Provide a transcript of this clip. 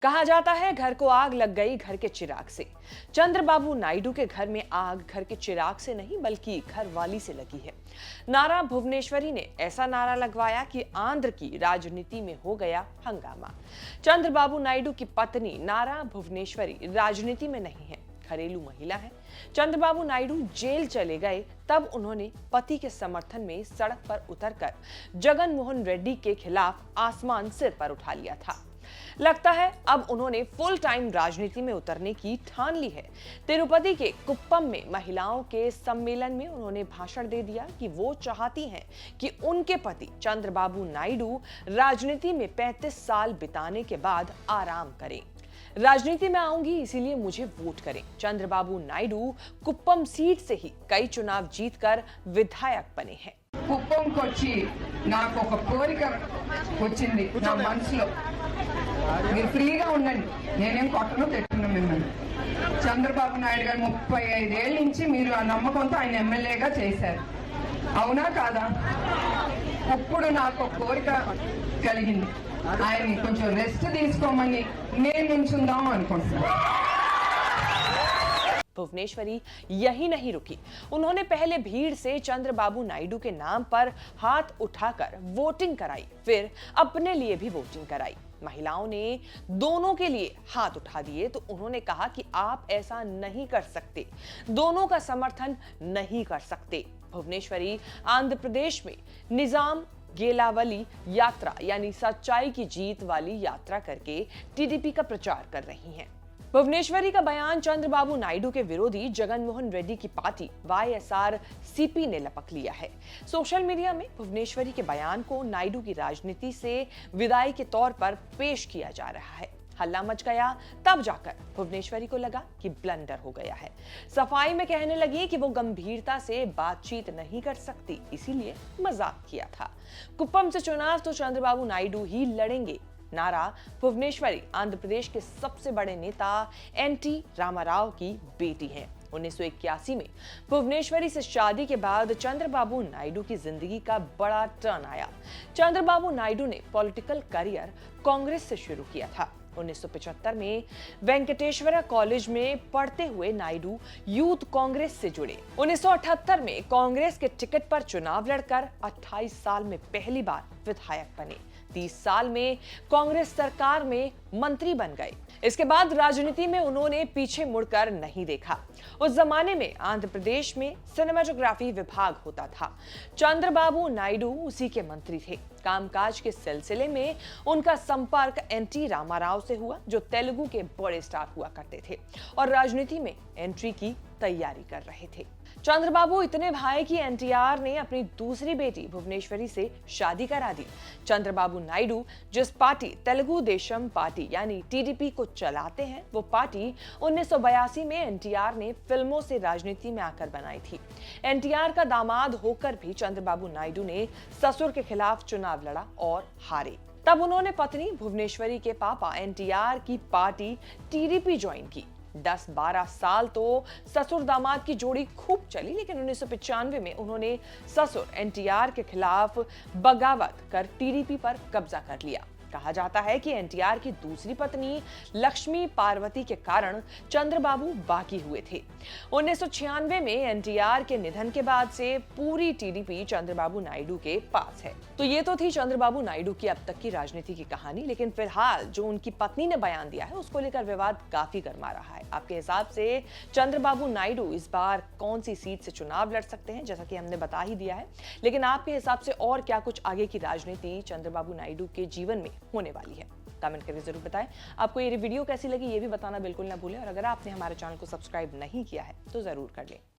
कहा जाता है घर को आग लग गई घर के चिराग से। चंद्रबाबू नायडू के घर में आग घर के चिराग से नहीं बल्कि घर वाली से लगी है। नारा भुवनेश्वरी ने ऐसा नारा लगवाया कि आंध्र की राजनीति में हो गया हंगामा। चंद्रबाबू नायडू की पत्नी नारा भुवनेश्वरी राजनीति में नहीं है, घरेलू महिला है। चंद्रबाबू नायडू जेल चले गए तब उन्होंने पति के समर्थन में सड़क पर उतरकर जगन मोहन रेड्डी के खिलाफ आसमान सिर पर उठा लिया था। लगता है अब उन्होंने फुल टाइम राजनीति में उतरने की ठान ली है। तिरुपति के कुप्पम में महिलाओं के सम्मेलन में उन्होंने भाषण दे दिया कि वो चाहती हैं कि उनके पति चंद्रबाबू नायडू राजनीति में 35 साल बिताने के बाद आराम करें। राजनीति में आऊंगी इसीलिए मुझे वोट करें। चंद्रबाबू नायडू कुप्पम सीट से ही कई चुनाव जीतकर विधायक बने हैं। కుప్పంకి వచ్చి నాకు ఒక కోరిక వచ్చింది నా మనసులో, మీరు ఫ్రీగా ఉండండి, నేనేం కొట్టను తిట్టను మిమ్మల్ని. చంద్రబాబు నాయుడు గారు 35 ఏళ్ళ నుంచి మీరు ఆ నమ్మకంతో ఆయన ఎమ్మెల్యేగా చేశారు, అవునా కాదా? ఇప్పుడు నాకు ఒక కోరిక కలిగింది, ఆయన్ని కొంచెం రెస్ట్ తీసుకోమని నేను నుంచుందాం అనుకుంటున్నాను. भुवनेश्वरी यही नहीं रुकी, उन्होंने पहले भीड़ से चंद्रबाबू नायडू के नाम पर हाथ उठाकर वोटिंग कराई, फिर अपने लिए भी वोटिंग कराई। महिलाओं ने दोनों के लिए हाथ उठा दिए तो उन्होंने कहा कि आप ऐसा नहीं कर सकते, दोनों का समर्थन नहीं कर सकते। भुवनेश्वरी आंध्र प्रदेश में निजाम गेलावली यात्रा यानी सच्चाई की जीत वाली यात्रा करके टीडीपी का प्रचार कर रही हैं। भुवनेश्वरी का बयान चंद्रबाबू नायडू के विरोधी जगन मोहन रेड्डी की पार्टी वाईएसआर-सीपी ने लपक लिया है। सोशल मीडिया में भुवनेश्वरी के बयान को नायडू की राजनीति से विदाई के तौर पर पेश किया जा रहा है। हल्ला मच गया, तब जाकर भुवनेश्वरी को लगा कि ब्लंडर हो गया है। सफाई में कहने लगी कि वो गंभीरता से बातचीत नहीं कर सकती, इसीलिए मजाक किया था। कुप्पम से चुनाव तो चंद्रबाबू नायडू ही लड़ेंगे। नारा भुवनेश्वरी आंध्र प्रदेश के सबसे बड़े नेता एनटी रामाराव की बेटी हैं। 1981 में भुवनेश्वरी से शादी के बाद चंद्रबाबू नायडू की जिंदगी का बड़ा टर्न आया। चंद्रबाबू नायडू ने पॉलिटिकल करियर कांग्रेस से शुरू किया था। 1975 में वेंकटेश्वरा कॉलेज में पढ़ते हुए नायडू यूथ कांग्रेस से जुड़े। 1978 में कांग्रेस के टिकट पर चुनाव लड़कर 28 साल में पहली बार विधायक बने। 30 साल में कांग्रेस सरकार में मंत्री बन गए। इसके बाद राजनीति में उन्होंने पीछे मुड़कर नहीं देखा। उस जमाने में आंध्र प्रदेश में सिनेमेटोग्राफी विभाग होता था। चंद्रबाबू नायडू उसी के मंत्री थे। कामकाज के सिलसिले में उनका संपर्क एनटी रामाराव से हुआ, जो तेलुगु के बड़े स्टार हुआ करते थे और राजनीति में एंट्री की तैयारी कर रहे थे। चंद्रबाबू इतने भाई कि एनटीआर ने अपनी दूसरी बेटी भुवनेश्वरी से शादी करा दी। चंद्रबाबू नायडू जिस पार्टी तेलुगु देशम पार्टी यानी टीडीपी को चलाते हैं, वो पार्टी 1982 में एनटीआर ने फिल्मों से राजनीति में आकर बनाई थी। एनटीआर का दामाद होकर भी चंद्रबाबू नायडू ने ससुर के खिलाफ चुनाव लड़ा और हारे। तब उन्होंने पत्नी भुवनेश्वरी के पापा एनटीआर की पार्टी टीडीपी ज्वाइन की। 10-12 साल तो ससुर दामाद की जोड़ी खूब चली, लेकिन 1995 में उन्होंने ससुर एनटीआर के खिलाफ बगावत कर टीडीपी पर कब्जा कर लिया। कहा जाता है कि एनटीआर की दूसरी पत्नी लक्ष्मी पार्वती के कारण चंद्रबाबू बागी हुए थे। 1996 में एनटीआर के निधन के बाद से पूरी टीडीपी चंद्रबाबू नायडू के पास है। तो ये तो थी चंद्रबाबू नायडू की अब तक की राजनीति की कहानी, लेकिन फिलहाल जो उनकी पत्नी ने बयान दिया है उसको लेकर विवाद काफी गर्मा रहा है। आपके हिसाब से चंद्रबाबू नायडू इस बार कौन सी सीट से चुनाव लड़ सकते हैं, जैसा कि हमने बता ही दिया है, लेकिन आपके हिसाब से और क्या कुछ आगे की राजनीति चंद्रबाबू नायडू के जीवन में होने वाली है? कमेंट करके जरूर बताएं। आपको ये वीडियो कैसी लगी ये भी बताना बिल्कुल ना भूलें, और अगर आपने हमारे चैनल को सब्सक्राइब नहीं किया है तो जरूर कर लें।